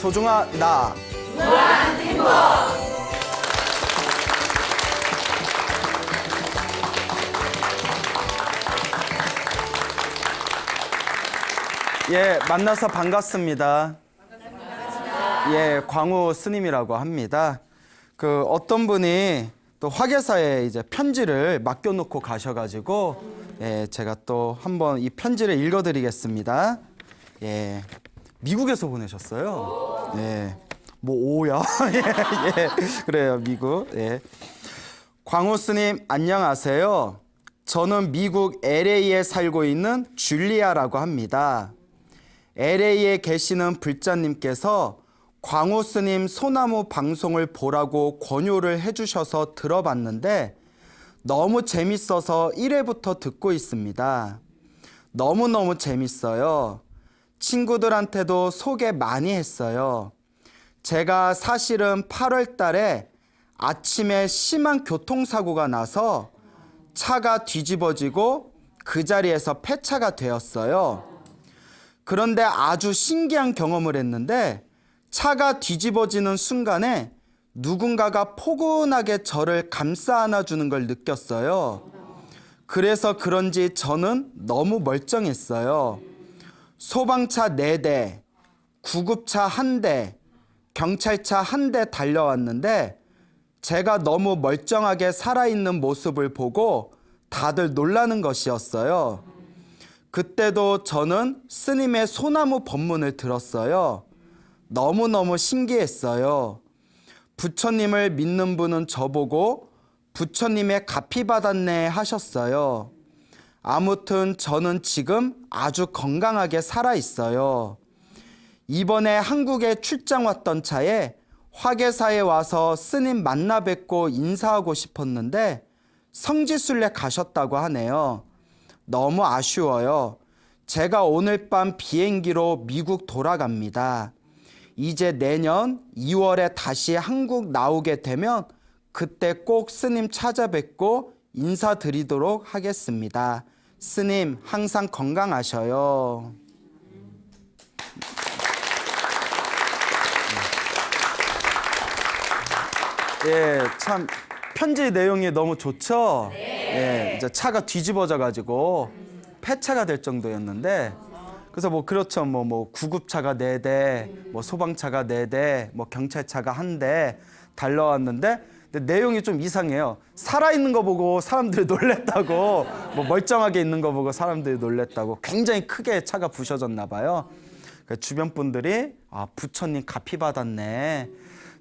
소중아 나 무한 행복. 예, 만나서 반갑습니다. 예, 광우 스님이라고 합니다. 어떤 분이 또 화계사에 이제 편지를 맡겨놓고 가셔가지고 예, 제가 또 한번 이 편지를 읽어드리겠습니다. 예, 미국에서 보내셨어요. 예, 뭐 오야? 예, 예, 그래요, 미국. 예, 광우 스님 안녕하세요. 저는 미국 LA에 살고 있는 줄리아라고 합니다. LA에 계시는 불자님께서 광우 스님 소나무 방송을 보라고 권유를 해주셔서 들어봤는데 너무 재밌어서 1회부터 듣고 있습니다. 너무너무 재밌어요. 친구들한테도 소개 많이 했어요. 제가 사실은 8월 달에 아침에 심한 교통사고가 나서 차가 뒤집어지고 그 자리에서 폐차가 되었어요. 그런데 아주 신기한 경험을 했는데 차가 뒤집어지는 순간에 누군가가 포근하게 저를 감싸 안아주는 걸 느꼈어요. 그래서 그런지 저는 너무 멀쩡했어요. 소방차 4대, 구급차 1대, 경찰차 1대 달려왔는데 제가 너무 멀쩡하게 살아있는 모습을 보고 다들 놀라는 것이었어요. 그때도 저는 스님의 소나무 법문을 들었어요. 너무너무 신기했어요. 부처님을 믿는 분은 저보고 부처님의 값이 받았네 하셨어요. 아무튼 저는 지금 아주 건강하게 살아있어요. 이번에 한국에 출장 왔던 차에 화계사에 와서 스님 만나 뵙고 인사하고 싶었는데 성지순례 가셨다고 하네요. 너무 아쉬워요. 제가 오늘 밤 비행기로 미국 돌아갑니다. 이제 내년 2월에 다시 한국 나오게 되면 그때 꼭 스님 찾아뵙고 인사드리도록 하겠습니다. 스님 항상 건강하셔요. 예, 참 편지 내용이 너무 좋죠? 네. 예, 이제 차가 뒤집어져 가지고 폐차가 될 정도였는데 그래서 뭐 그렇죠. 뭐 구급차가 4대, 뭐 소방차가 4대, 뭐 경찰차가 1대 달려왔는데 근데 내용이 좀 이상해요. 살아있는 거 보고 사람들이 놀랬다고, 뭐 멀쩡하게 있는 거 보고 사람들이 놀랬다고 굉장히 크게 차가 부셔졌나 봐요. 주변 분들이 아, 부처님 값이 받았네.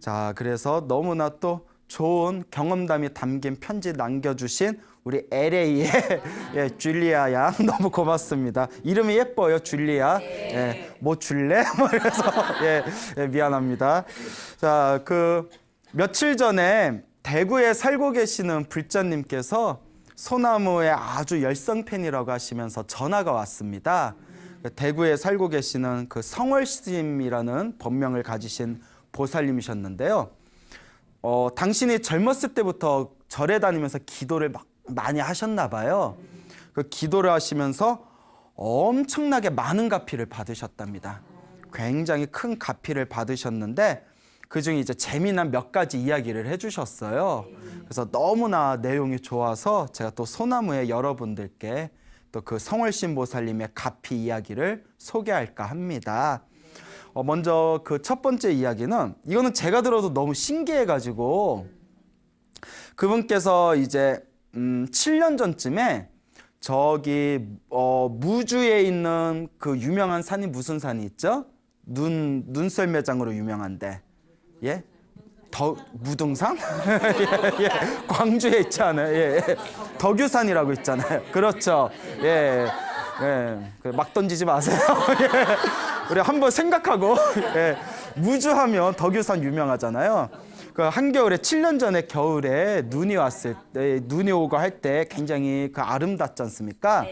자, 그래서 너무나 또 좋은 경험담이 담긴 편지 남겨주신 우리 LA의 예, 줄리아 양 너무 고맙습니다. 이름이 예뻐요, 줄리아. 예, 뭐 줄래? 뭐 이래서 예, 미안합니다. 자, 며칠 전에 대구에 살고 계시는 불자님께서 소나무의 아주 열성 팬이라고 하시면서 전화가 왔습니다. 대구에 살고 계시는 그 성월심이라는 법명을 가지신 보살님이셨는데요. 당신이 젊었을 때부터 절에 다니면서 기도를 많이 하셨나 봐요. 그 기도를 하시면서 엄청나게 많은 가피를 받으셨답니다. 굉장히 큰 가피를 받으셨는데 그중에 이제 재미난 몇 가지 이야기를 해주셨어요. 그래서 너무나 내용이 좋아서 제가 또 소나무의 여러분들께 또 그 성월심 보살님의 가피 이야기를 소개할까 합니다. 먼저 그 첫 번째 이야기는 이거는 제가 들어도 너무 신기해가지고 그분께서 이제 7년 전쯤에 저기 무주에 있는 그 유명한 산이 무슨 산이 있죠? 눈썰 매장으로 유명한데 예? 무등산? 예, 예. 광주에 있잖아요. 예, 예. 덕유산이라고 있잖아요. 그렇죠. 예, 예. 막 던지지 마세요. 예. 우리 한번 생각하고 예. 무주하면 덕유산 유명하잖아요. 그 한겨울에 7년 전에 겨울에 눈이 왔을 때 눈이 오고 할 때 굉장히 그 아름답지 않습니까?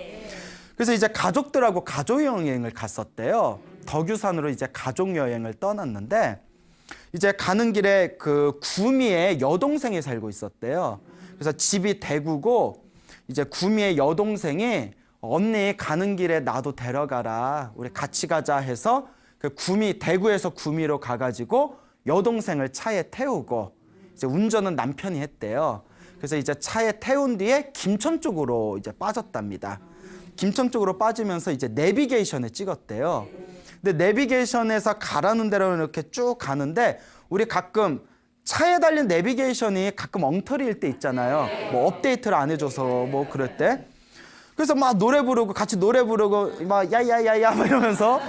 그래서 이제 가족들하고 가족 여행을 갔었대요. 덕유산으로 이제 가족 여행을 떠났는데 이제 가는 길에 그 구미에 여동생이 살고 있었대요. 그래서 집이 대구고 이제 구미의 여동생이 언니 가는 길에 나도 데려가라. 우리 같이 가자 해서 그 대구에서 구미로 가가지고 여동생을 차에 태우고 이제 운전은 남편이 했대요. 그래서 이제 차에 태운 뒤에 김천 쪽으로 이제 빠졌답니다. 김천 쪽으로 빠지면서 이제 내비게이션에 찍었대요. 근데 내비게이션에서 가라는 대로 이렇게 쭉 가는데 우리 가끔 차에 달린 내비게이션이 가끔 엉터리일 때 있잖아요. 뭐 업데이트를 안 해줘서 뭐 그럴 때. 그래서 막 노래 부르고 같이 노래 부르고 막 야야야야 막 이러면서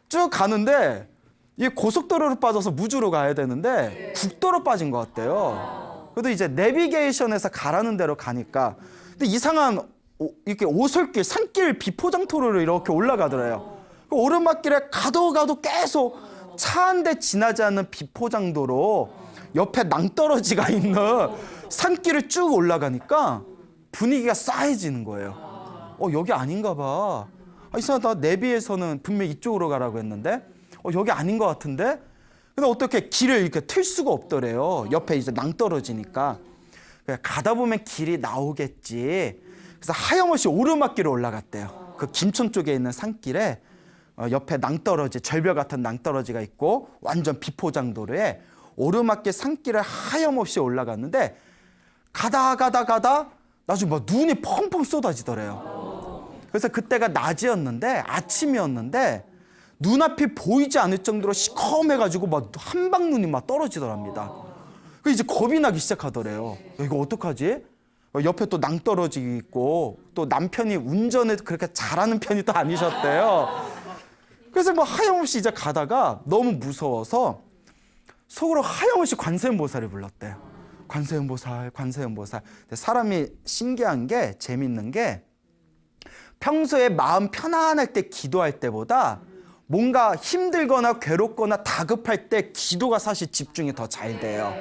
쭉 가는데 이 고속도로로 빠져서 무주로 가야 되는데 국도로 빠진 것 같대요. 그래도 이제 내비게이션에서 가라는 대로 가니까 근데 이상한 이렇게 오솔길 산길 비포장도로를 이렇게 올라가더래요. 오르막길에 가도 계속 차 한 대 지나지 않는 비포장도로 옆에 낭떠러지가 있는 산길을 쭉 올라가니까 분위기가 싸해지는 거예요. 여기 아닌가 봐. 이상하다. 내비에서는 분명히 이쪽으로 가라고 했는데 여기 아닌 것 같은데? 근데 어떻게 길을 이렇게 틀 수가 없더래요. 옆에 이제 낭떠러지니까. 가다 보면 길이 나오겠지. 그래서 하염없이 오르막길을 올라갔대요. 그 김천 쪽에 있는 산길에 옆에 낭떠러지, 절벽 같은 낭떠러지가 있고 완전 비포장도로에 오르막길 산길을 하염없이 올라갔는데 가다 나중에 막 눈이 펑펑 쏟아지더래요. 그래서 그때가 낮이었는데 아침이었는데 눈앞이 보이지 않을 정도로 시커매가지고 막 한방눈이 막 떨어지더랍니다. 그래서 이제 겁이 나기 시작하더래요. 이거 어떡하지? 옆에 또 낭떠러지 있고 또 남편이 운전을 그렇게 잘하는 편이 또 아니셨대요. 그래서 뭐 하염없이 이제 가다가 너무 무서워서 속으로 하염없이 관세음보살을 불렀대요. 관세음보살. 근데 사람이 신기한 게 재밌는 게 평소에 마음 편안할 때 기도할 때보다 뭔가 힘들거나 괴롭거나 다급할 때 기도가 사실 집중이 더 잘 돼요.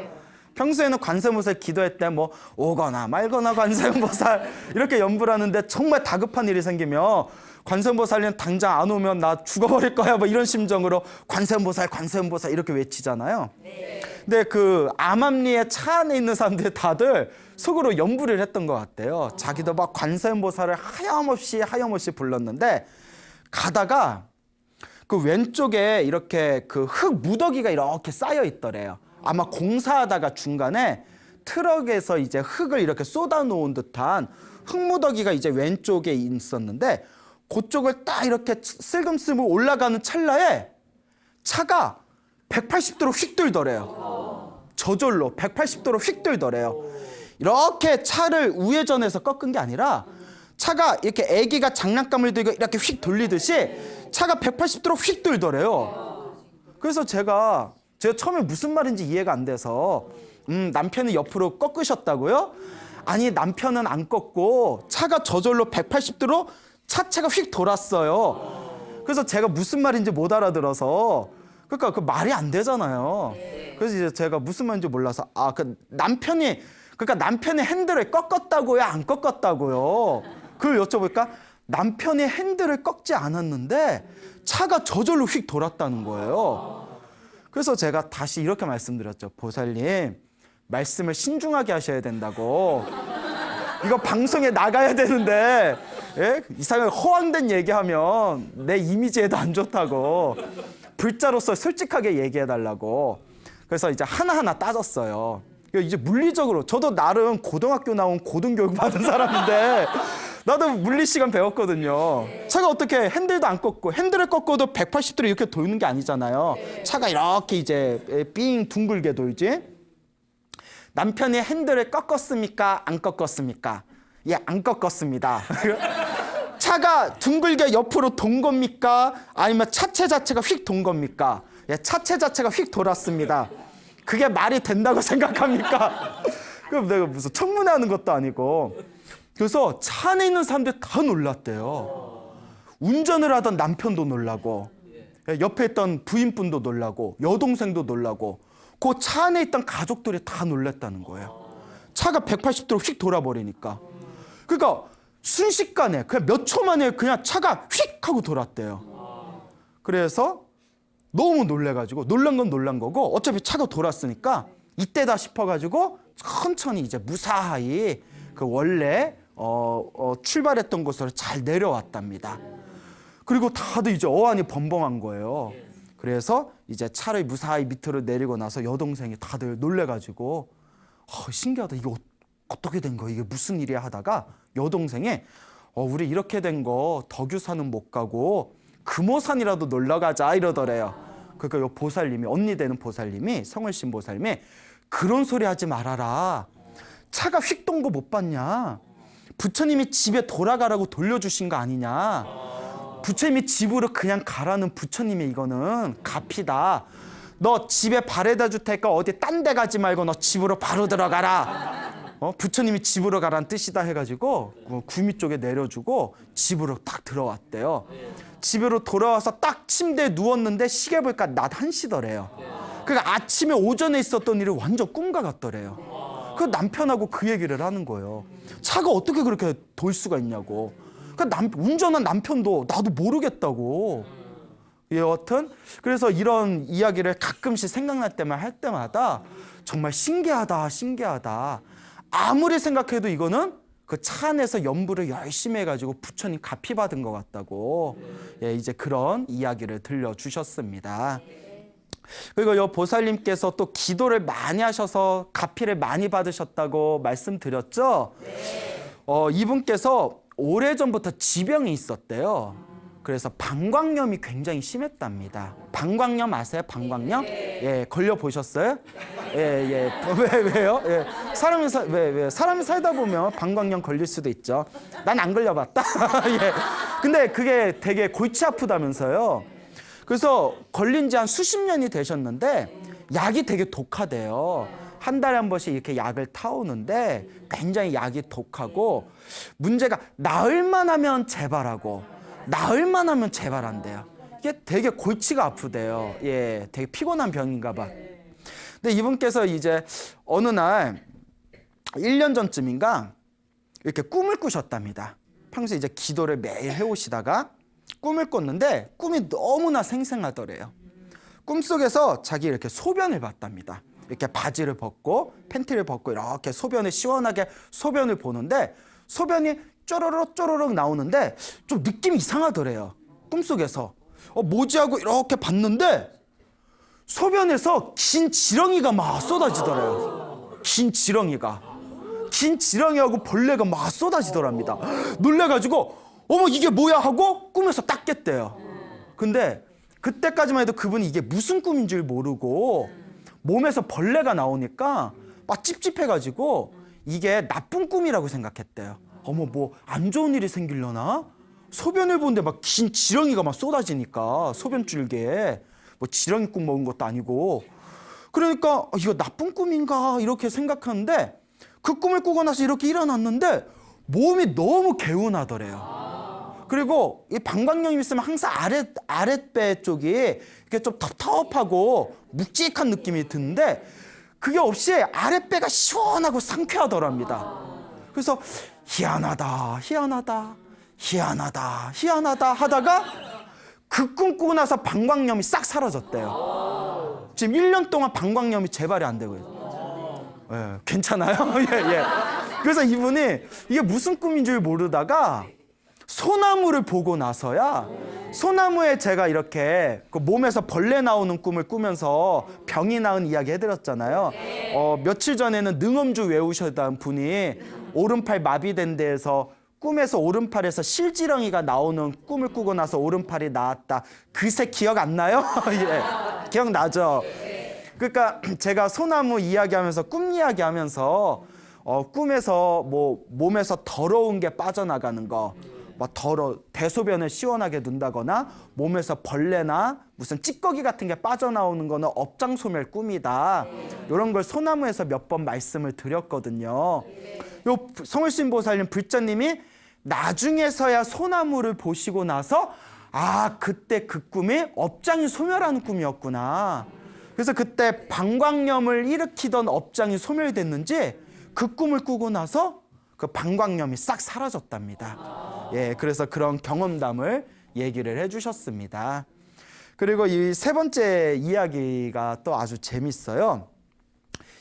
평소에는 관세음보살 기도할 때 뭐 오거나 말거나 관세음보살 이렇게 연불 하는데 정말 다급한 일이 생기면 관세음보살님 당장 안 오면 나 죽어버릴 거야 뭐 이런 심정으로 관세음보살 이렇게 외치잖아요. 근데 그 암암리에 차 안에 있는 사람들 다들 속으로 연불을 했던 것 같아요. 자기도 막 관세음보살을 하염없이 불렀는데 가다가 그 왼쪽에 이렇게 그 흙 무더기가 이렇게 쌓여 있더래요. 아마 공사하다가 중간에 트럭에서 이제 흙을 이렇게 쏟아 놓은 듯한 흙무더기가 이제 왼쪽에 있었는데 그쪽을 딱 이렇게 슬금슬금 올라가는 찰나에 차가 180도로 휙 돌더래요. 저절로 180도로 휙 돌더래요. 이렇게 차를 우회전해서 꺾은 게 아니라 차가 이렇게 애기가 장난감을 들고 이렇게 휙 돌리듯이 차가 180도로 휙 돌더래요. 그래서 제가 처음에 무슨 말인지 이해가 안 돼서 남편이 옆으로 꺾으셨다고요? 아니 남편은 안 꺾고 차가 저절로 180도로 차체가 휙 돌았어요. 그래서 제가 무슨 말인지 못 알아들어서 그러니까 그 말이 안 되잖아요. 그래서 이제 제가 무슨 말인지 몰라서 그 남편이 핸들을 꺾었다고요, 안 꺾었다고요? 그걸 여쭤보니까 남편이 핸들을 꺾지 않았는데 차가 저절로 휙 돌았다는 거예요. 그래서 제가 다시 이렇게 말씀드렸죠. 보살님, 말씀을 신중하게 하셔야 된다고. 이거 방송에 나가야 되는데 이상하게 허황된 얘기하면 내 이미지에도 안 좋다고. 불자로서 솔직하게 얘기해달라고. 그래서 이제 하나하나 따졌어요. 이제 물리적으로 저도 나름 고등학교 나온 고등교육 받은 사람인데 나도 물리 시간 배웠거든요. 차가 어떻게 핸들도 안 꺾고 핸들을 꺾어도 180도로 이렇게 도는 게 아니잖아요. 차가 이렇게 이제 삥 둥글게 돌지. 남편이 핸들을 꺾었습니까? 안 꺾었습니까? 예, 안 꺾었습니다. 차가 둥글게 옆으로 돈 겁니까? 아니면 차체 자체가 휙 돈 겁니까? 예, 차체 자체가 휙 돌았습니다. 그게 말이 된다고 생각합니까? 그럼 내가 무슨 청문회하는 것도 아니고. 그래서 차 안에 있는 사람들 다 놀랐대요. 운전을 하던 남편도 놀라고, 옆에 있던 부인분도 놀라고, 여동생도 놀라고, 그 차 안에 있던 가족들이 다 놀랐다는 거예요. 차가 180도로 휙 돌아버리니까. 그러니까 순식간에 그냥 몇 초 만에 그냥 차가 휙 하고 돌았대요. 그래서 너무 놀래가지고, 놀란 건 놀란 거고 어차피 차가 돌았으니까 이때다 싶어가지고 천천히 이제 무사히 그 원래 출발했던 곳으로 잘 내려왔답니다. 그리고 다들 이제 어안이 벙벙한 거예요. 그래서 이제 차를 무사히 밑으로 내리고 나서 여동생이 다들 놀래가지고 신기하다, 이게 어떻게 된 거야, 이게 무슨 일이야 하다가 여동생이 우리 이렇게 된 거 덕유산은 못 가고 금오산이라도 놀러 가자 이러더래요. 그러니까 요 보살님이, 언니 되는 보살님이, 성을신 보살님이 그런 소리 하지 말아라. 차가 휙 돈 거 못 봤냐? 부처님이 집에 돌아가라고 돌려주신 거 아니냐? 부처님이 집으로 그냥 가라는 부처님의 이거는 가피다. 너 집에 바래다 줄 테니까 어디 딴 데 가지 말고 너 집으로 바로 들어가라. 부처님이 집으로 가라는 뜻이다 해가지고 구미 쪽에 내려주고 집으로 딱 들어왔대요. 집으로 돌아와서 딱 침대에 누웠는데 시계 보니까 낮 1시더래요. 그러니까 아침에 오전에 있었던 일이 완전 꿈과 같더래요. 그 남편하고 그 얘기를 하는 거예요. 차가 어떻게 그렇게 돌 수가 있냐고. 그러니까 운전한 남편도 나도 모르겠다고. 여하튼 그래서 이런 이야기를 가끔씩 생각날 때만 할 때마다 정말 신기하다, 신기하다. 아무리 생각해도 이거는 그 차 안에서 연부를 열심히 해가지고 부처님 가피 받은 것 같다고. 예, 이제 그런 이야기를 들려주셨습니다. 그리고 이 보살님께서 또 기도를 많이 하셔서 가피를 많이 받으셨다고 말씀드렸죠. 이분께서 오래전부터 지병이 있었대요. 그래서 방광염이 굉장히 심했답니다. 방광염 아세요? 방광염? 예, 걸려 보셨어요? 예. 왜요? 예. 사람이 살다 보면 방광염 걸릴 수도 있죠. 난 안 걸려봤다. 예. 근데 그게 되게 골치 아프다면서요. 그래서 걸린 지 한 수십 년이 되셨는데 약이 되게 독하대요. 한 달에 한 번씩 이렇게 약을 타오는데 굉장히 약이 독하고, 문제가 나을만 하면 재발하고 나을만 하면 재발한대요. 이게 되게 골치가 아프대요. 예, 되게 피곤한 병인가 봐. 근데 이분께서 이제 어느 날 1년 전쯤인가 이렇게 꿈을 꾸셨답니다. 평소에 이제 기도를 매일 해오시다가 꿈을 꿨는데 꿈이 너무나 생생하더래요. 꿈속에서 자기 이렇게 소변을 봤답니다. 이렇게 바지를 벗고 팬티를 벗고 이렇게 소변을 시원하게 소변을 보는데 소변이 쪼르륵 나오는데 좀 느낌이 이상하더래요. 꿈속에서 뭐지 하고 이렇게 봤는데 소변에서 긴 지렁이가 막 쏟아지더래요. 긴 지렁이하고 벌레가 막 쏟아지더랍니다. 놀래가지고 어머 이게 뭐야 하고 꿈에서 딱 깼대요. 근데 그때까지만 해도 그분이 이게 무슨 꿈인 줄 모르고 몸에서 벌레가 나오니까 막 찝찝해가지고 이게 나쁜 꿈이라고 생각했대요. 어머 뭐 안 좋은 일이 생기려나? 소변을 보는데 막 긴 지렁이가 막 쏟아지니까 소변줄기에 뭐 지렁이 꿈 먹은 것도 아니고, 그러니까 이거 나쁜 꿈인가 이렇게 생각하는데 그 꿈을 꾸고 나서 이렇게 일어났는데 몸이 너무 개운하더래요. 그리고 이 방광염이 있으면 항상 아랫배 쪽이 이렇게 좀 텁텁하고 묵직한 느낌이 드는데 그게 없이 아랫배가 시원하고 상쾌하더랍니다. 그래서 희한하다 하다가 그 꿈 꾸고 나서 방광염이 싹 사라졌대요. 지금 1년 동안 방광염이 재발이 안 되고 있어요. 예, 괜찮아요? 예. 그래서 이분이 이게 무슨 꿈인 줄 모르다가 소나무를 보고 나서야 소나무에 제가 이렇게 그 몸에서 벌레 나오는 꿈을 꾸면서 병이 나은 이야기 해드렸잖아요. 며칠 전에는 능엄주 외우셨던 분이 오른팔 마비된 데에서 꿈에서 오른팔에서 실지렁이가 나오는 꿈을 꾸고 나서 오른팔이 나았다. 그새 기억 안 나요? 예, 기억나죠? 그러니까 제가 소나무 이야기하면서 꿈 이야기하면서 꿈에서 뭐 몸에서 더러운 게 빠져나가는 거, 막 대소변을 시원하게 둔다거나 몸에서 벌레나 무슨 찌꺼기 같은 게 빠져나오는 거는 업장소멸 꿈이다. 이런 걸 소나무에서 몇 번 말씀을 드렸거든요. 요 성울신 보살님 불자님이 나중에서야 소나무를 보시고 나서 그때 그 꿈이 업장이 소멸하는 꿈이었구나. 그래서 그때 방광염을 일으키던 업장이 소멸됐는지 그 꿈을 꾸고 나서 그 방광염이 싹 사라졌답니다. 예, 그래서 그런 경험담을 얘기를 해주셨습니다. 그리고 이 세 번째 이야기가 또 아주 재밌어요.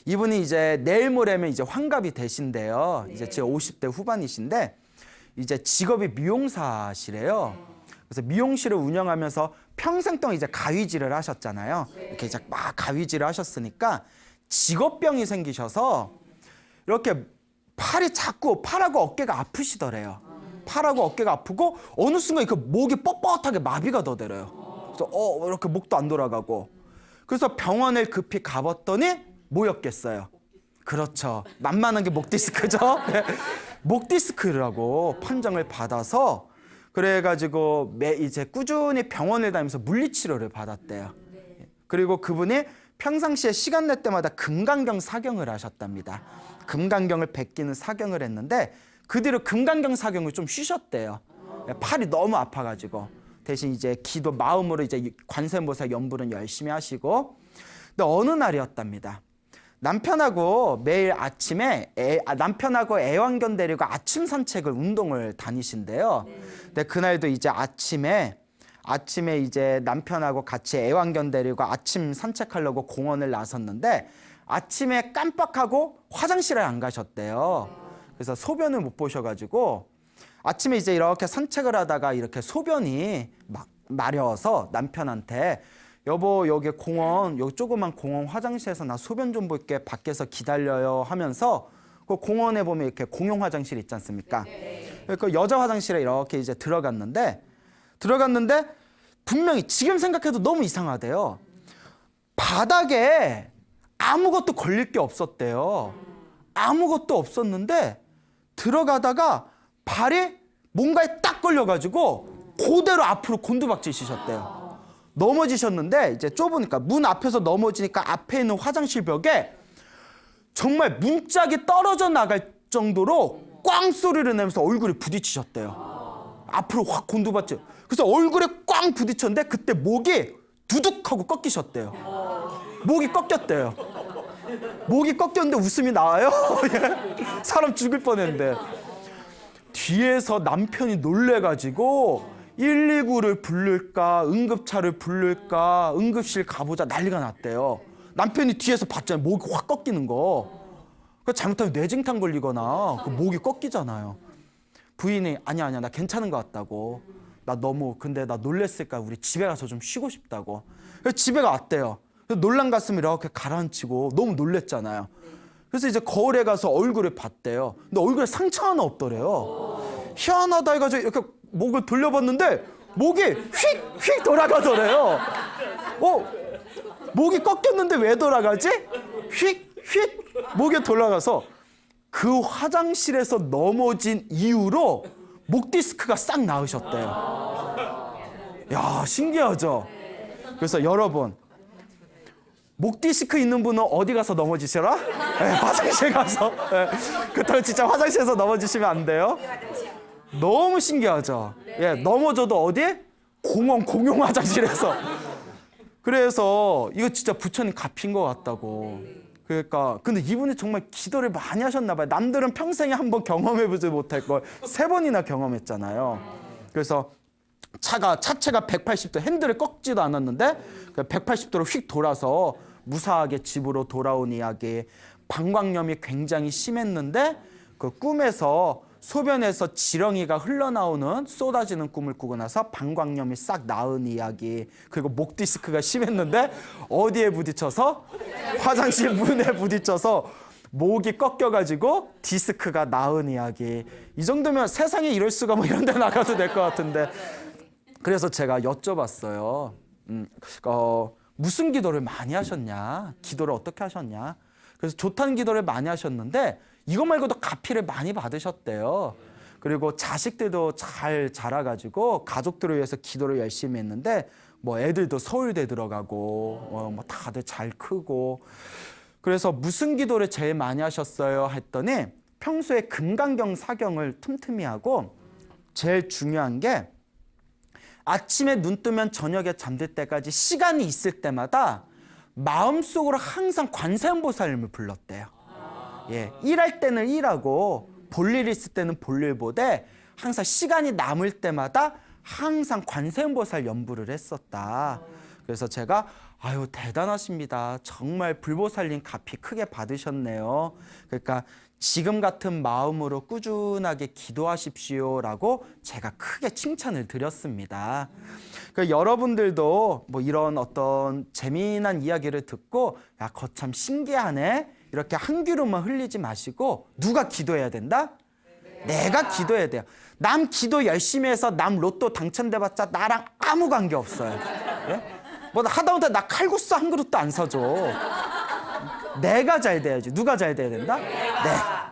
이분이 이제 내일 모레면 이제 환갑이 되신데요. 이제 제 50대 후반이신데 이제 직업이 미용사시래요. 그래서 미용실을 운영하면서 평생 동안 이제 가위질을 하셨잖아요. 이렇게 이제 막 가위질을 하셨으니까 직업병이 생기셔서 이렇게 팔하고 어깨가 아프시더래요. 팔하고 어깨가 아프고 어느 순간 그 목이 뻣뻣하게 마비가 더 들어요. 그래서 이렇게 목도 안 돌아가고. 그래서 병원을 급히 가봤더니 뭐였겠어요? 그렇죠. 만만한 게 목 디스크죠. 네. 목 디스크라고 판정을 받아서 그래가지고 이제 꾸준히 병원을 다니면서 물리치료를 받았대요. 그리고 그분이 평상시에 시간 낼 때마다 금강경 사경을 하셨답니다. 금강경을 베끼는 사경을 했는데 그 뒤로 금강경 사경을 좀 쉬셨대요. 팔이 너무 아파가지고 대신 이제 기도 마음으로 이제 관세음보살 연불은 열심히 하시고. 근데 어느 날이었답니다. 남편하고 매일 아침에 남편하고 애완견 데리고 아침 산책을 운동을 다니신대요. 근데 그날도 이제 아침에 이제 남편하고 같이 애완견 데리고 아침 산책하려고 공원을 나섰는데 아침에 깜빡하고 화장실에 안 가셨대요. 그래서 소변을 못 보셔가지고 아침에 이제 이렇게 산책을 하다가 이렇게 소변이 막 마려워서 남편한테 여보 여기 공원 여기 조그만 공원 화장실에서 나 소변 좀 볼게 밖에서 기다려요 하면서 그 공원에 보면 이렇게 공용 화장실 있지 않습니까? 그 여자 화장실에 이렇게 이제 들어갔는데 분명히 지금 생각해도 너무 이상하대요. 바닥에 아무것도 걸릴 게 없었대요. 아무것도 없었는데 들어가다가 발이 뭔가에 딱 걸려가지고 그대로 앞으로 곤두박질 치셨대요. 넘어지셨는데 이제 좁으니까 문 앞에서 넘어지니까 앞에 있는 화장실 벽에 정말 문짝이 떨어져 나갈 정도로 꽝 소리를 내면서 얼굴에 부딪히셨대요. 앞으로 확 곤두박질. 그래서 얼굴에 꽝 부딪혔는데 그때 목이 두둑하고 꺾이셨대요. 목이 꺾였대요. 목이 꺾였는데 웃음이 나와요? 사람 죽을 뻔했는데. 뒤에서 남편이 놀래가지고 119를 부를까 응급차를 부를까 응급실 가보자 난리가 났대요. 남편이 뒤에서 봤잖아요. 목이 확 꺾이는 거. 잘못하면 뇌증탕 걸리거나 그 목이 꺾이잖아요. 부인이 아니야 나 괜찮은 것 같다고. 근데 나 놀랬을까 우리 집에 가서 좀 쉬고 싶다고. 그래서 집에 왔대요. 놀란 가슴을 이렇게 가라앉히고 너무 놀랬잖아요. 그래서 이제 거울에 가서 얼굴을 봤대요. 근데 얼굴에 상처 하나 없더래요. 희한하다 해가지고 이렇게 목을 돌려봤는데 목이 휙휙 돌아가더래요. 목이 꺾였는데 왜 돌아가지? 휙휙 목이 돌아가서 그 화장실에서 넘어진 이후로 목 디스크가 싹 나으셨대요. 야, 신기하죠? 그래서 여러분 목 디스크 있는 분은 어디 가서 넘어지시라? 네, 화장실 가서. 네, 그렇다고 진짜 화장실에서 넘어지시면 안 돼요. 너무 신기하죠? 예, 넘어져도 어디? 공용 화장실에서. 그래서 이거 진짜 부처님 갚인 것 같다고. 그러니까 근데 이분이 정말 기도를 많이 하셨나 봐요. 남들은 평생에 한 번 경험해보지 못할 걸 3번이나 경험했잖아요. 그래서 차체가 180도, 핸들을 꺾지도 않았는데 180도로 휙 돌아서 무사하게 집으로 돌아온 이야기. 방광염이 굉장히 심했는데 그 꿈에서 소변에서 지렁이가 흘러나오는 쏟아지는 꿈을 꾸고 나서 방광염이 싹 나은 이야기. 그리고 목 디스크가 심했는데 어디에 부딪혀서? 화장실 문에 부딪혀서 목이 꺾여가지고 디스크가 나은 이야기. 이 정도면 세상에 이럴 수가 뭐 이런 데 나가도 될 것 같은데. 그래서 제가 여쭤봤어요. 무슨 기도를 많이 하셨냐? 기도를 어떻게 하셨냐? 그래서 좋다는 기도를 많이 하셨는데 이거 말고도 가피를 많이 받으셨대요. 그리고 자식들도 잘 자라가지고 가족들을 위해서 기도를 열심히 했는데 뭐 애들도 서울대 들어가고 뭐 다들 잘 크고. 그래서 무슨 기도를 제일 많이 하셨어요? 했더니 평소에 금강경 사경을 틈틈이 하고 제일 중요한 게 아침에 눈 뜨면 저녁에 잠들 때까지 시간이 있을 때마다 마음속으로 항상 관세음보살님을 불렀대요. 예, 일할 때는 일하고 볼일 있을 때는 볼일 보되 항상 시간이 남을 때마다 항상 관세음보살 연부를 했었다. 그래서 제가 아유 대단하십니다. 정말 불보살님 값이 크게 받으셨네요. 그러니까 지금 같은 마음으로 꾸준하게 기도하십시오라고 제가 크게 칭찬을 드렸습니다. 그러니까 여러분들도 뭐 이런 어떤 재미난 이야기를 듣고 야, 거참 신기하네. 이렇게 한 귀로만 흘리지 마시고 누가 기도해야 된다? 내가 기도해야 돼요. 남 기도 열심히 해서 남 로또 당첨돼봤자 나랑 아무 관계 없어요. 예? 뭐 하다못해 나 칼국수 한 그릇도 안 사줘. 내가 잘 돼야지. 누가 잘 돼야 된다?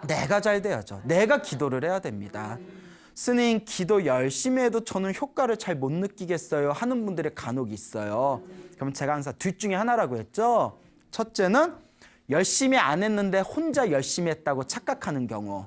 내가 잘 돼야죠. 내가 기도를 해야 됩니다. 스님 기도 열심히 해도 저는 효과를 잘 못 느끼겠어요 하는 분들이 간혹 있어요. 그럼 제가 항상 둘 중에 하나라고 했죠. 첫째는 열심히 안 했는데 혼자 열심히 했다고 착각하는 경우.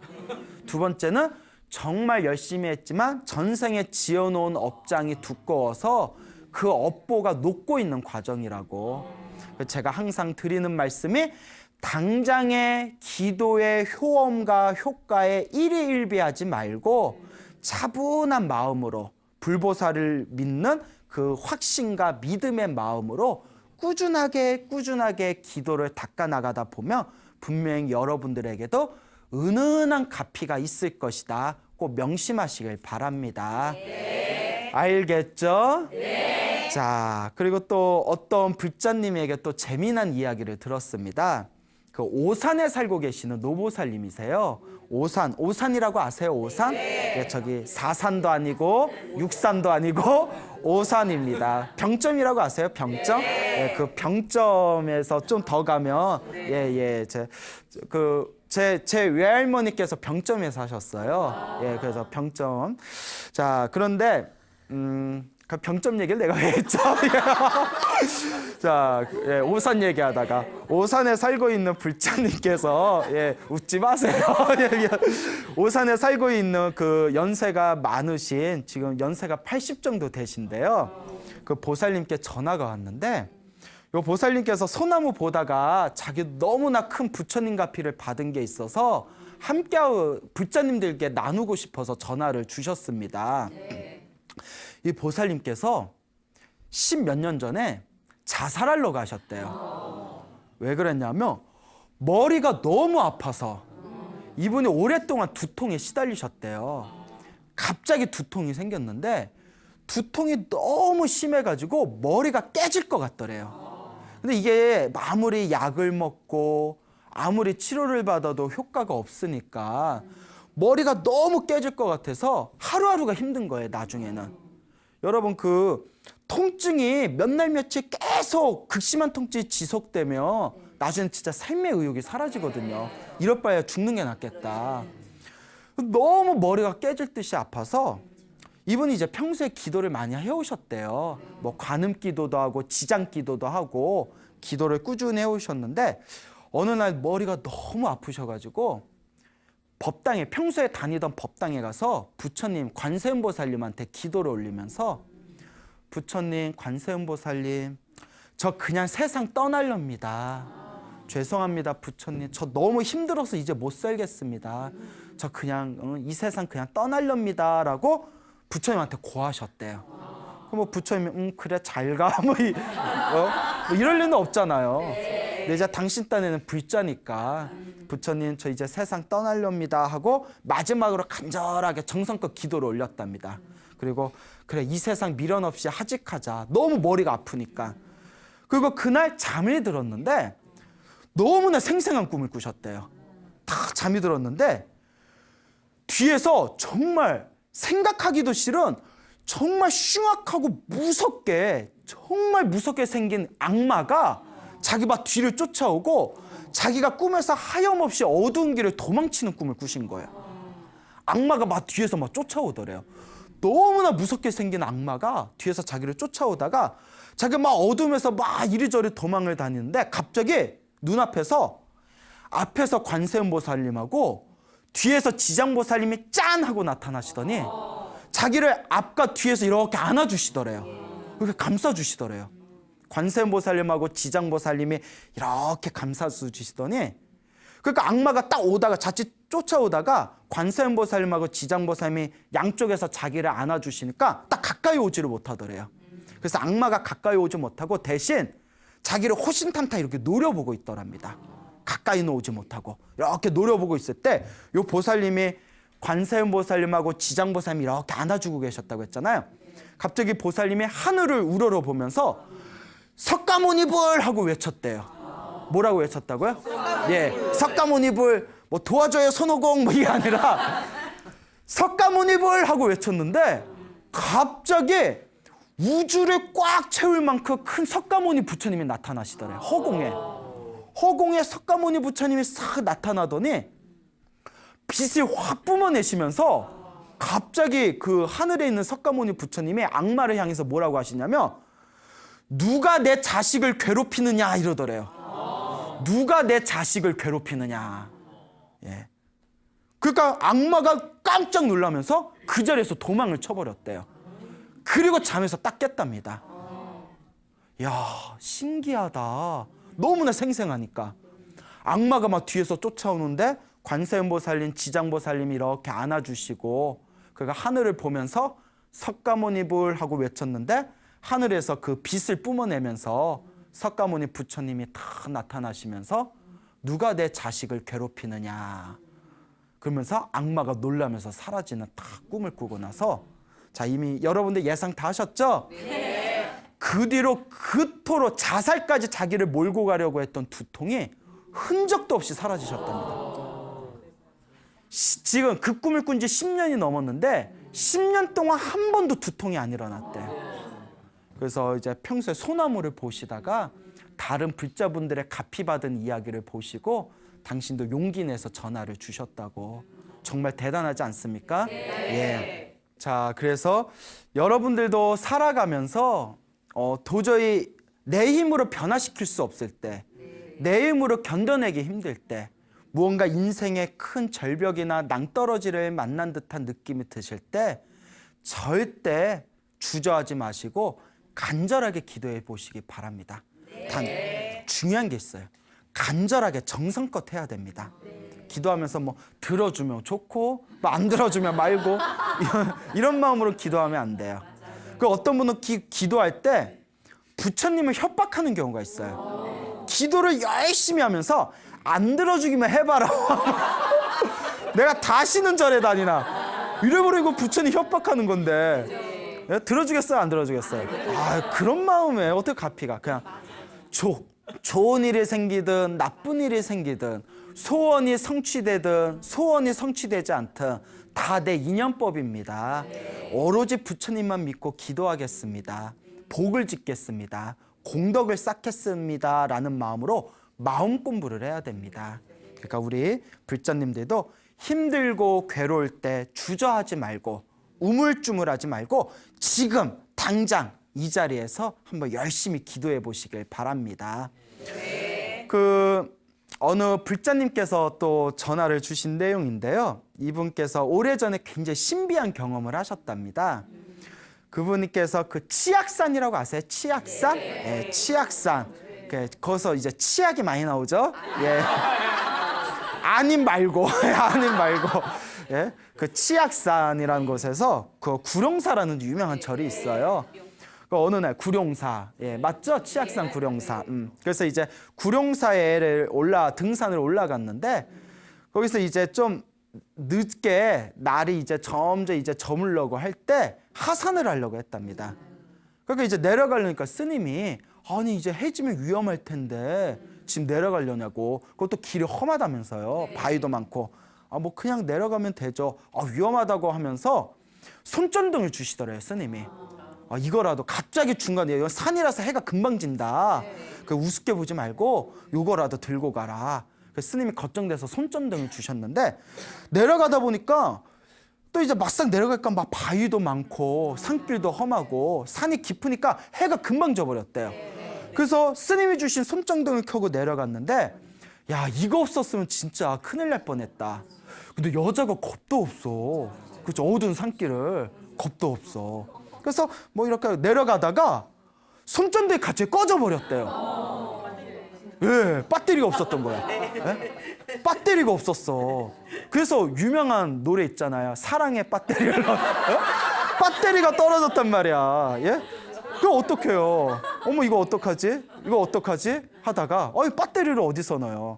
두 번째는 정말 열심히 했지만 전생에 지어놓은 업장이 두꺼워서 그 업보가 녹고 있는 과정이라고. 제가 항상 드리는 말씀이 당장의 기도의 효험과 효과에 일희일비하지 말고 차분한 마음으로 불보살을 믿는 그 확신과 믿음의 마음으로 꾸준하게 기도를 닦아나가다 보면 분명히 여러분들에게도 은은한 가피가 있을 것이다. 꼭 명심하시길 바랍니다. 네. 알겠죠? 네. 자, 그리고 또 어떤 불자님에게 또 재미난 이야기를 들었습니다. 그 오산에 살고 계시는 노보살님이세요. 오산이라고 아세요? 오산? 네, 저기 사산도 아니고 육산도 아니고 오산입니다. 병점이라고 아세요? 병점? 네, 그 병점에서 좀 더 가면 제 외할머니께서 병점에 사셨어요. 예, 그래서 병점. 자, 그런데 그 병점 얘기를 내가 왜 했죠? 자, 예, 오산 얘기하다가 오산에 살고 있는 불자님께서 웃지 마세요. 오산에 살고 있는 그 연세가 많으신 지금 연세가 80 정도 되신데요. 그 보살님께 전화가 왔는데 요 보살님께서 소나무 보다가 자기 너무나 큰 부처님 가피를 받은 게 있어서 함께 불자님들께 나누고 싶어서 전화를 주셨습니다. 이 보살님께서 10몇 년 전에 자살하러 가셨대요. 왜 그랬냐면 머리가 너무 아파서 이분이 오랫동안 두통에 시달리셨대요. 갑자기 두통이 생겼는데 두통이 너무 심해가지고 머리가 깨질 것 같더래요. 근데 이게 아무리 약을 먹고 아무리 치료를 받아도 효과가 없으니까 머리가 너무 깨질 것 같아서 하루하루가 힘든 거예요, 나중에는. 여러분, 그 통증이 몇 날 며칠 계속 극심한 통증이 지속되면 나중엔 진짜 삶의 의욕이 사라지거든요. 이럴 바에야 죽는 게 낫겠다. 너무 머리가 깨질 듯이 아파서 이분이 이제 평소에 기도를 많이 해오셨대요. 뭐 관음 기도도 하고 지장 기도도 하고 기도를 꾸준히 해오셨는데 어느 날 머리가 너무 아프셔가지고 법당에 평소에 다니던 법당에 가서 부처님 관세음보살님한테 기도를 올리면서 부처님 관세음보살님 저 그냥 세상 떠나렵니다. 죄송합니다 부처님 저 너무 힘들어서 이제 못 살겠습니다. 저 그냥 이 세상 그냥 떠나렵니다 라고 부처님한테 고하셨대요. 그럼 뭐 부처님이 그래 잘 가 뭐 이럴 리는 없잖아요. 근데 이제 당신 딴에는 불자니까 부처님 저 이제 세상 떠나렵니다 하고 마지막으로 간절하게 정성껏 기도를 올렸답니다. 그리고 그래 이 세상 미련 없이 하직하자. 너무 머리가 아프니까. 그리고 그날 잠이 들었는데 너무나 생생한 꿈을 꾸셨대요. 다 잠이 들었는데 뒤에서 정말 생각하기도 싫은 정말 흉악하고 무섭게 정말 무섭게 생긴 악마가 자기 막 뒤를 쫓아오고 자기가 꿈에서 하염없이 어두운 길을 도망치는 꿈을 꾸신 거예요. 악마가 막 뒤에서 막 쫓아오더래요. 너무나 무섭게 생긴 악마가 뒤에서 자기를 쫓아오다가 자기가 막 어둠에서 막 이리저리 도망을 다니는데 갑자기 눈앞에서 앞에서 관세음보살님하고 뒤에서 지장보살님이 짠 하고 나타나시더니 자기를 앞과 뒤에서 이렇게 안아주시더래요. 이렇게 감싸주시더래요. 관세음보살님하고 지장보살님이 이렇게 감싸주시더니 그러니까 악마가 딱 오다가 자칫 쫓아오다가 관세음보살님하고 지장보살님이 양쪽에서 자기를 안아주시니까 딱 가까이 오지를 못하더래요. 그래서 악마가 가까이 오지 못하고 대신 자기를 호신탐탐 이렇게 노려보고 있더랍니다. 가까이는 오지 못하고 이렇게 노려보고 있을 때 요 보살님이 관세음보살님하고 지장보살님이 이렇게 안아주고 계셨다고 했잖아요. 갑자기 보살님이 하늘을 우러러보면서 석가모니불 하고 외쳤대요. 뭐라고 외쳤다고요? 예, 석가모니불 뭐 도와줘요 손오공 뭐 이게 아니라 석가모니불 하고 외쳤는데 갑자기 우주를 꽉 채울 만큼 큰 석가모니 부처님이 나타나시더래요. 허공에 석가모니 부처님이 싹 나타나더니 빛을 확 뿜어내시면서 갑자기 그 하늘에 있는 석가모니 부처님이 악마를 향해서 뭐라고 하시냐면 누가 내 자식을 괴롭히느냐 이러더래요. 누가 내 자식을 괴롭히느냐. 예. 그러니까 악마가 깜짝 놀라면서 그 자리에서 도망을 쳐버렸대요. 그리고 잠에서 딱 깼답니다. 이야 신기하다. 너무나 생생하니까. 악마가 막 뒤에서 쫓아오는데 관세음보살님, 지장보살님이 이렇게 안아주시고 그러니까 하늘을 보면서 석가모니불 하고 외쳤는데 하늘에서 그 빛을 뿜어내면서 석가모니 부처님이 탁 나타나시면서 누가 내 자식을 괴롭히느냐 그러면서 악마가 놀라면서 사라지는 탁 꿈을 꾸고 나서 자 이미 여러분들 예상 다 하셨죠? 네. 그 뒤로 그토록 자살까지 자기를 몰고 가려고 했던 두통이 흔적도 없이 사라지셨답니다. 지금 그 꿈을 꾼 지 10년이 넘었는데 10년 동안 한 번도 두통이 안 일어났대요. 그래서 이제 평소에 소나무를 보시다가 다른 불자분들의 가피 받은 이야기를 보시고 당신도 용기 내서 전화를 주셨다고. 정말 대단하지 않습니까? 네. 예. 자, 그래서 여러분들도 살아가면서 도저히 내 힘으로 변화시킬 수 없을 때, 내 힘으로 견뎌내기 힘들 때, 무언가 인생의 큰 절벽이나 낭떠러지를 만난 듯한 느낌이 드실 때 절대 주저하지 마시고 간절하게 기도해 보시기 바랍니다. 단 중요한 게 있어요. 간절하게 정성껏 해야 됩니다. 기도하면서 뭐 들어주면 좋고 뭐 안 들어주면 말고 이런 마음으로 기도하면 안 돼요. 그 어떤 분은 기도할 때 부처님을 협박하는 경우가 있어요. 기도를 열심히 하면서 안 들어주기만 해봐라. 내가 다시는 절에 다니나. 이래버리고 부처님 협박하는 건데 들어주겠어요? 안 들어주겠어요? 아, 그런 마음에 어떻게 갚이가. 그냥 좋은 일이 생기든 나쁜 일이 생기든 소원이 성취되든 소원이 성취되지 않든 다 내 인연법입니다. 오로지 부처님만 믿고 기도하겠습니다. 복을 짓겠습니다. 공덕을 쌓겠습니다. 라는 마음으로 마음 공부를 해야 됩니다. 그러니까 우리 불자님들도 힘들고 괴로울 때 주저하지 말고 우물쭈물하지 말고 지금 당장 이 자리에서 한번 열심히 기도해 보시길 바랍니다. 어느 불자님께서 또 전화를 주신 내용인데요. 이분께서 오래전에 굉장히 신비한 경험을 하셨답니다. 그분께서 그 치악산이라고 아세요? 치악산? 예, 치악산. 거기서 이제 치약이 많이 나오죠? 예. 아님 말고, 아님 말고. 예. 그 치악산이라는 곳에서 그 구룡사라는 유명한 절이 있어요. 그 어느 날 구룡사, 예, 맞죠? 치악산 구룡사. 그래서 이제 구룡사에 등산을 올라갔는데 거기서 이제 좀 늦게 날이 이제 점점 이제 저물려고 할 때 하산을 하려고 했답니다. 그러니까 이제 내려가려니까 스님이 아니 이제 해지면 위험할 텐데 지금 내려가려냐고. 그것도 길이 험하다면서요. 바위도 많고. 아 뭐 그냥 내려가면 되죠. 아 위험하다고 하면서 손전등을 주시더래요, 스님이. 아 이거라도 갑자기 중간에 이거 산이라서 해가 금방 진다. 그 우습게 보지 말고 요거라도 들고 가라. 스님이 걱정돼서 손전등을 주셨는데 내려가다 보니까 또 이제 막상 내려갈까 막 바위도 많고 산길도 험하고 산이 깊으니까 해가 금방 져버렸대요. 그래서 스님이 주신 손전등을 켜고 내려갔는데 야 이거 없었으면 진짜 큰일 날 뻔했다. 근데 여자가 겁도 없어. 그렇죠? 어두운 산길을 겁도 없어. 그래서 뭐 이렇게 내려가다가 손전등이 갑자기 꺼져버렸대요. 예, 배터리가 없었던 거야. 예? 배터리가 없었어. 그래서 유명한 노래 있잖아요. 사랑의 배터리를 배터리가 떨어졌단 말이야. 예? 그럼 어떡해요? 어머 이거 어떡하지? 이거 어떡하지? 하다가 배터리를 어디서 넣어요?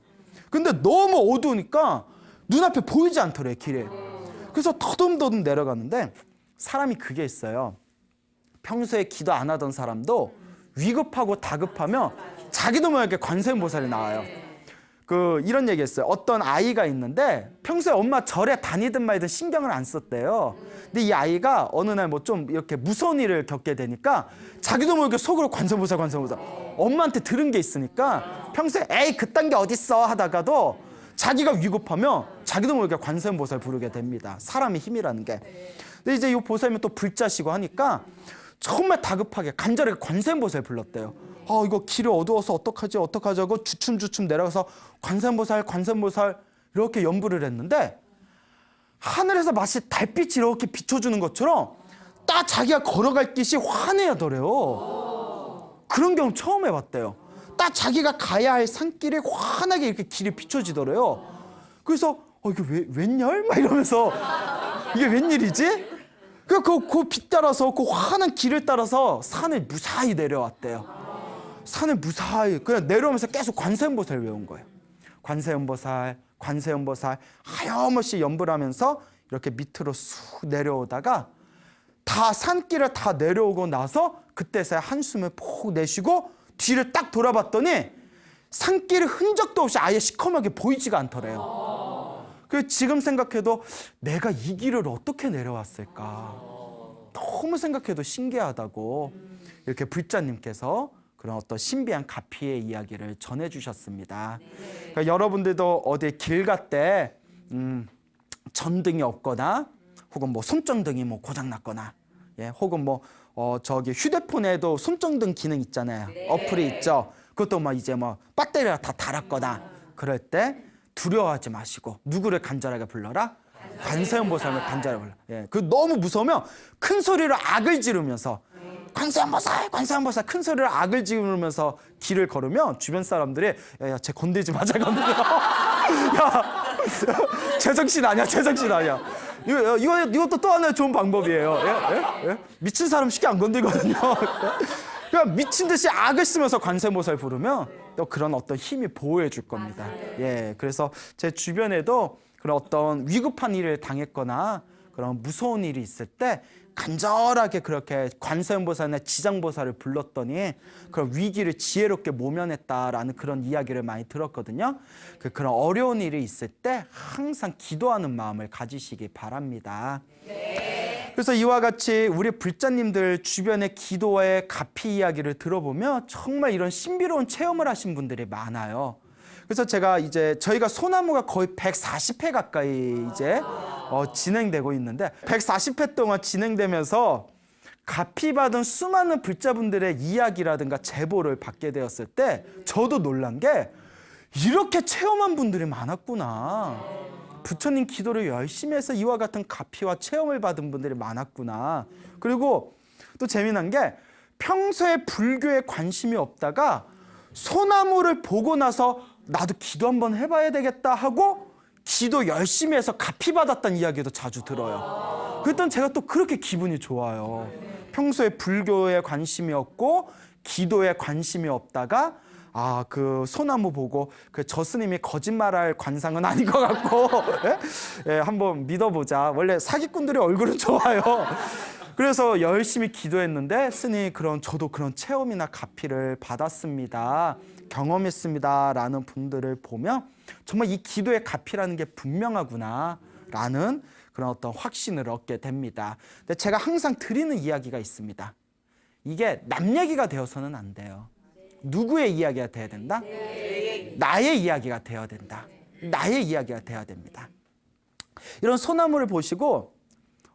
근데 너무 어두우니까 눈앞에 보이지 않더래 길에. 그래서 더듬더듬 내려가는데 사람이 그게 있어요. 평소에 기도 안 하던 사람도 위급하고 다급하면 자기도 모르게 관세음보살이 나와요. 이런 얘기 했어요. 어떤 아이가 있는데 평소에 엄마 절에 다니든 말든 신경을 안 썼대요. 근데 이 아이가 어느 날 뭐 좀 이렇게 무서운 일을 겪게 되니까 자기도 모르게 속으로 관세음보살 엄마한테 들은 게 있으니까 평소에 에이 그딴 게 어딨어 하다가도 자기가 위급하면 자기도 모르게 관세음보살 부르게 됩니다. 사람의 힘이라는 게. 근데 이제 이 보살님은 또 불자시고 하니까 정말 다급하게 간절하게 관세음보살 불렀대요. 이거 길이 어두워서 어떡하지 하고 주춤주춤 내려가서 관세음보살 이렇게 연부를 했는데 하늘에서 마치 달빛이 이렇게 비춰주는 것처럼 딱 자기가 걸어갈 듯이 환해하더래요. 그런 경험 처음 해봤대요. 딱 자기가 가야 할 산길에 환하게 이렇게 길이 비춰지더래요. 그래서 이게 웬열? 막 이러면서 이게 웬일이지? 그 빛 따라서 그 환한 길을 따라서 산을 무사히 내려왔대요. 산을 무사히 그냥 내려오면서 계속 관세음보살 외운 거예요. 관세음보살 하염없이 연불 하면서 이렇게 밑으로 쑥 내려오다가 다 산길을 다 내려오고 나서 그때서야 한숨을 푹 내쉬고 뒤를 딱 돌아봤더니 산길의 흔적도 없이 아예 시커멓게 보이지가 않더래요. 그래서 지금 생각해도 내가 이 길을 어떻게 내려왔을까 너무 생각해도 신기하다고 이렇게 불자님께서 그런 어떤 신비한 가피의 이야기를 전해주셨습니다. 그러니까 여러분들도 어디 길 갈 때 전등이 없거나 혹은 뭐 손전등이 뭐 고장났거나 혹은 뭐 저기 휴대폰에도 손전등 기능 있잖아요. 어플이 있죠. 그것도 막 이제 뭐 배터리가 다 닳았거나 그럴 때 두려워하지 마시고 누구를 간절하게 불러라? 관세음보살을 간절하게 불러. 그 너무 무서우면 큰 소리로 악을 지르면서 관세음보살 큰 소리로 악을 지르면서 길을 걸으면 주변 사람들이 야, 쟤 건들지 마, 쟤 건들지 마. 야, 제정신 아니야. 이것도 또 하나의 좋은 방법이에요. 예? 미친 사람 쉽게 안 건들거든요. 그냥 미친 듯이 악을 쓰면서 관세음보살 부르면 또 그런 어떤 힘이 보호해 줄 겁니다. 그래서 제 주변에도 그런 어떤 위급한 일을 당했거나 그런 무서운 일이 있을 때 간절하게 그렇게 관세음보살이나 지장보살을 불렀더니 그런 위기를 지혜롭게 모면했다라는 그런 이야기를 많이 들었거든요. 그런 어려운 일이 있을 때 항상 기도하는 마음을 가지시기 바랍니다. 그래서 이와 같이 우리 불자님들 주변의 기도의 가피 이야기를 들어보면 정말 이런 신비로운 체험을 하신 분들이 많아요. 그래서 저희가 소나무가 거의 140회 가까이 이제 진행되고 있는데 140회 동안 진행되면서 가피 받은 수많은 불자분들의 이야기라든가 제보를 받게 되었을 때 저도 놀란 게 이렇게 체험한 분들이 많았구나. 부처님 기도를 열심히 해서 이와 같은 가피와 체험을 받은 분들이 많았구나. 그리고 또 재미난 게 평소에 불교에 관심이 없다가 소나무를 보고 나서 나도 기도 한번 해봐야 되겠다 하고 기도 열심히 해서 가피 받았다는 이야기도 자주 들어요. 그랬더니 제가 또 그렇게 기분이 좋아요. 평소에 불교에 관심이 없고 기도에 관심이 없다가 그 소나무 보고 저 스님이 거짓말할 관상은 아닌 것 같고 한번 믿어보자. 원래 사기꾼들의 얼굴은 좋아요. 그래서 열심히 기도했는데 스님 저도 그런 체험이나 가피를 받았습니다. 경험했습니다. 라는 분들을 보면 정말 이 기도의 가피라는 게 분명하구나 라는 그런 어떤 확신을 얻게 됩니다. 근데 제가 항상 드리는 이야기가 있습니다. 이게 남 얘기가 되어서는 안 돼요. 누구의 이야기가 돼야 된다? 나의 이야기가 되어야 된다. 나의 이야기가 돼야 됩니다. 이런 소나무를 보시고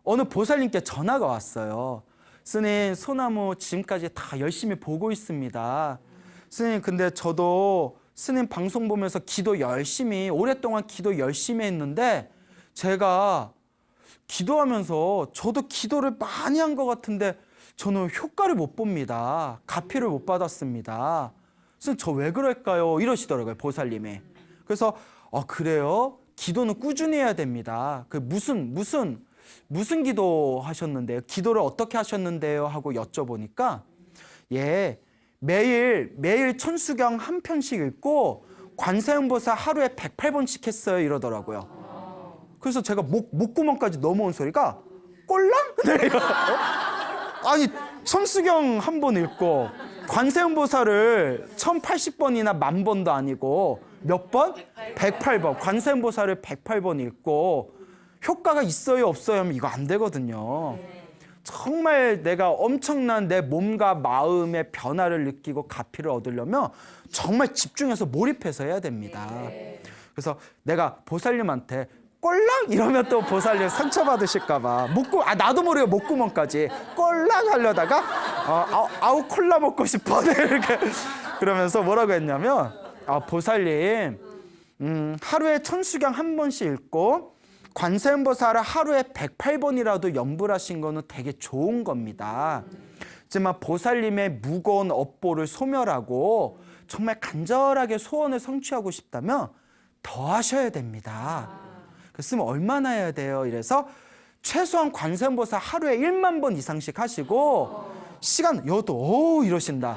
어느 보살님께 전화가 왔어요. 스님, 소나무 지금까지 다 열심히 보고 있습니다. 스님, 근데 저도 스님 방송 보면서 기도 열심히, 오랫동안 기도 열심히 했는데 제가 기도하면서 저도 기도를 많이 한 것 같은데 저는 효과를 못 봅니다. 가피를 못 받았습니다. 스님, 저 왜 그럴까요? 이러시더라고요, 보살님이. 그래서 그래요? 기도는 꾸준히 해야 됩니다. 무슨 기도 하셨는데요? 기도를 어떻게 하셨는데요? 하고 여쭤보니까 매일 천수경 한 편씩 읽고 관세음보살 하루에 108번씩 했어요. 이러더라고요. 그래서 제가 목구멍까지 넘어온 소리가 꼴랑? 아니 천수경 한 번 읽고 관세음보살을 1080번이나 10,000번도 아니고 몇 번? 108번. 관세음보살을 108번 읽고 효과가 있어요 없어요 하면 이거 안 되거든요. 정말 내가 엄청난 내 몸과 마음의 변화를 느끼고 가피를 얻으려면 정말 집중해서 몰입해서 해야 됩니다. 그래서 내가 보살님한테 꼴랑 이러면 또 보살님 상처받으실까 봐 나도 모르게 목구멍까지 꼴랑 하려다가 아우 콜라 먹고 싶어 이렇게 그러면서 뭐라고 했냐면 보살님 하루에 천수경 한 번씩 읽고 관세음보살을 하루에 108번이라도 염불하신 거는 되게 좋은 겁니다. 하지만 보살님의 무거운 업보를 소멸하고 정말 간절하게 소원을 성취하고 싶다면 더 하셔야 됩니다. 그랬으면 얼마나 해야 돼요? 이래서 최소한 관세음보살 하루에 1만 번 이상씩 하시고 이것도 이러신다.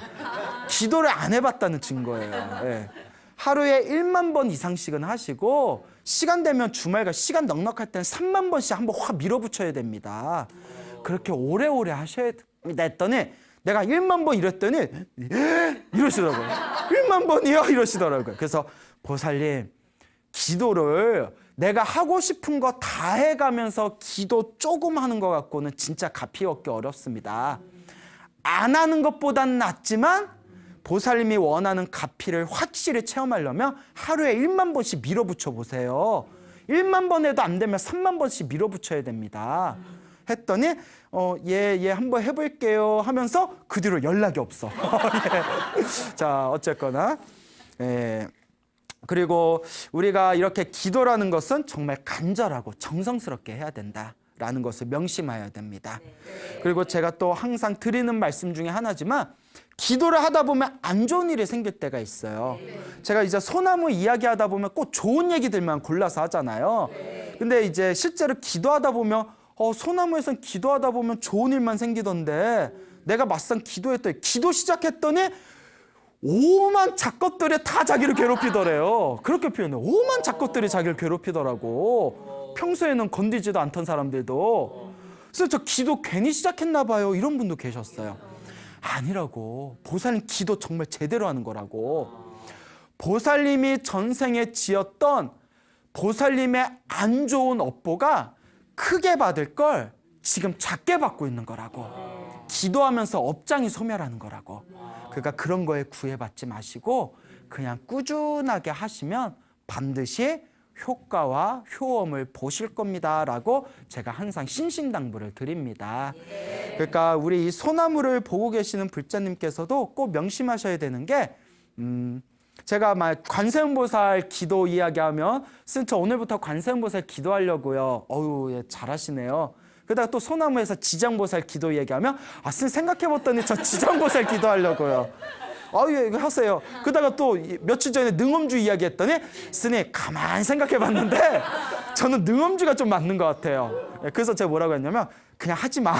기도를 안 해봤다는 증거예요. 하루에 1만 번 이상씩은 하시고 시간 되면 주말과 시간 넉넉할 때는 3만 번씩 한번 확 밀어붙여야 됩니다. 그렇게 오래오래 하셔야 됩니다. 했더니 내가 1만 번 이랬더니 이러시더라고요. 1만 번이요? 이러시더라고요. 그래서 보살님 기도를 내가 하고 싶은 거 다 해가면서 기도 조금 하는 것 갖고는 진짜 가피 얻기 어렵습니다. 안 하는 것보단 낫지만 보살님이 원하는 가피를 확실히 체험하려면 하루에 1만 번씩 밀어붙여 보세요. 1만 번 해도 안 되면 3만 번씩 밀어붙여야 됩니다. 했더니 한번 해볼게요 하면서 그 뒤로 연락이 없어. 자, 어쨌거나 그리고 우리가 이렇게 기도라는 것은 정말 간절하고 정성스럽게 해야 된다라는 것을 명심해야 됩니다. 그리고 제가 또 항상 드리는 말씀 중에 하나지만 기도를 하다 보면 안 좋은 일이 생길 때가 있어요. 제가 이제 소나무 이야기하다 보면 꼭 좋은 얘기들만 골라서 하잖아요. 근데 이제 실제로 기도하다 보면 소나무에선 기도하다 보면 좋은 일만 생기던데 내가 막상 기도 시작했더니 오만 작것들이 다 자기를 괴롭히더래요. 그렇게 표현해요. 오만 작것들이 자기를 괴롭히더라고. 평소에는 건드지도 않던 사람들도. 그래서 저 기도 괜히 시작했나 봐요. 이런 분도 계셨어요. 아니라고. 보살님 기도 정말 제대로 하는 거라고. 보살님이 전생에 지었던 보살님의 안 좋은 업보가 크게 받을 걸 지금 작게 받고 있는 거라고. 기도하면서 업장이 소멸하는 거라고. 그러니까 그런 거에 구애받지 마시고 그냥 꾸준하게 하시면 반드시 효과와 효험을 보실 겁니다 라고 제가 항상 신신당부를 드립니다. 그러니까 우리 이 소나무를 보고 계시는 불자님께서도 꼭 명심하셔야 되는 게 제가 막 관세음보살 기도 이야기하면 선생님 저 오늘부터 관세음보살 기도하려고요. 어유 예, 잘하시네요. 그러다가 또 소나무에서 지장보살 기도 얘기하면 선생님 생각해봤더니 저 지장보살 기도하려고요. 예, 이거 하세요. 그러다가 또 며칠 전에 능엄주 이야기했더니 스님 가만히 생각해봤는데 저는 능엄주가 좀 맞는 것 같아요. 그래서 제가 뭐라고 했냐면 그냥 하지 마.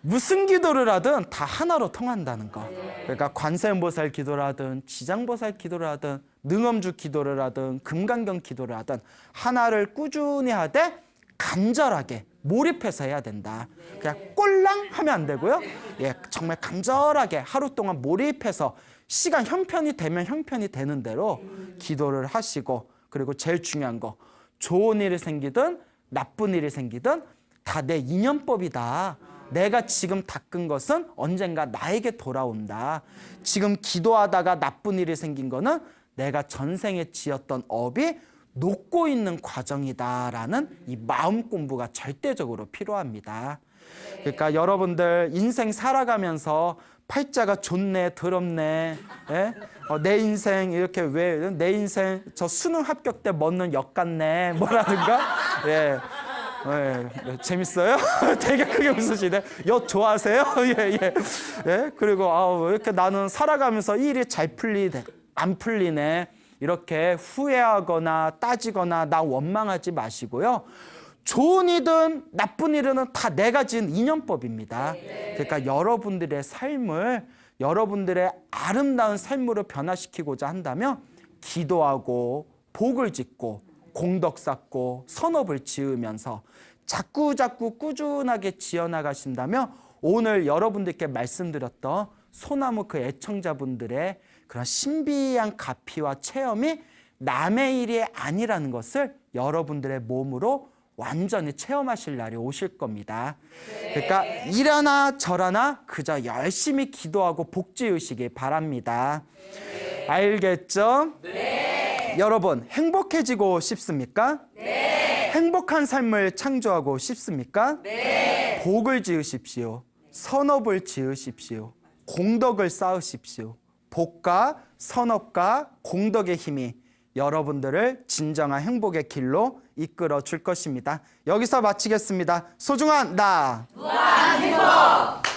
무슨 기도를 하든 다 하나로 통한다는 거. 그러니까 관세음보살 기도를 하든 지장보살 기도를 하든 능엄주 기도를 하든 금강경 기도를 하든 하나를 꾸준히 하되 간절하게 몰입해서 해야 된다. 그냥 꼴랑 하면 안 되고요. 예, 정말 간절하게 하루 동안 몰입해서 시간 형편이 되면 형편이 되는 대로 기도를 하시고, 그리고 제일 중요한 거, 좋은 일이 생기든 나쁜 일이 생기든 다 내 인연법이다. 내가 지금 닦은 것은 언젠가 나에게 돌아온다. 지금 기도하다가 나쁜 일이 생긴 거는 내가 전생에 지었던 업이 녹고 있는 과정이다라는 이 마음 공부가 절대적으로 필요합니다. 그러니까 여러분들 인생 살아가면서 팔자가 좋네, 더럽네, 예? 내 인생 이렇게 왜 내 인생 저 수능 합격 때 먹는 역 같네, 뭐라든가, 예. 예, 재밌어요? 되게 크게 웃으시네. 엿 좋아하세요? 예, 예. 예? 그리고 왜 이렇게 나는 살아가면서 일이 잘 풀리네, 안 풀리네. 이렇게 후회하거나 따지거나 나 원망하지 마시고요. 좋은 일이든 나쁜 일은 다 내가 지은 인연법입니다. 그러니까 여러분들의 삶을, 여러분들의 아름다운 삶으로 변화시키고자 한다면 기도하고 복을 짓고 공덕 쌓고 선업을 지으면서 자꾸 꾸준하게 지어나가신다면 오늘 여러분들께 말씀드렸던 소나무 그 애청자분들의 그런 신비한 가피와 체험이 남의 일이 아니라는 것을 여러분들의 몸으로 완전히 체험하실 날이 오실 겁니다. 그러니까 이러나 저러나 그저 열심히 기도하고 복 지으시기 바랍니다. 알겠죠? 네. 여러분 행복해지고 싶습니까? 네. 행복한 삶을 창조하고 싶습니까? 네. 복을 지으십시오. 선업을 지으십시오. 공덕을 쌓으십시오. 복과 선업과 공덕의 힘이 여러분들을 진정한 행복의 길로 이끌어 줄 것입니다. 여기서 마치겠습니다. 소중한 나 무한 행복.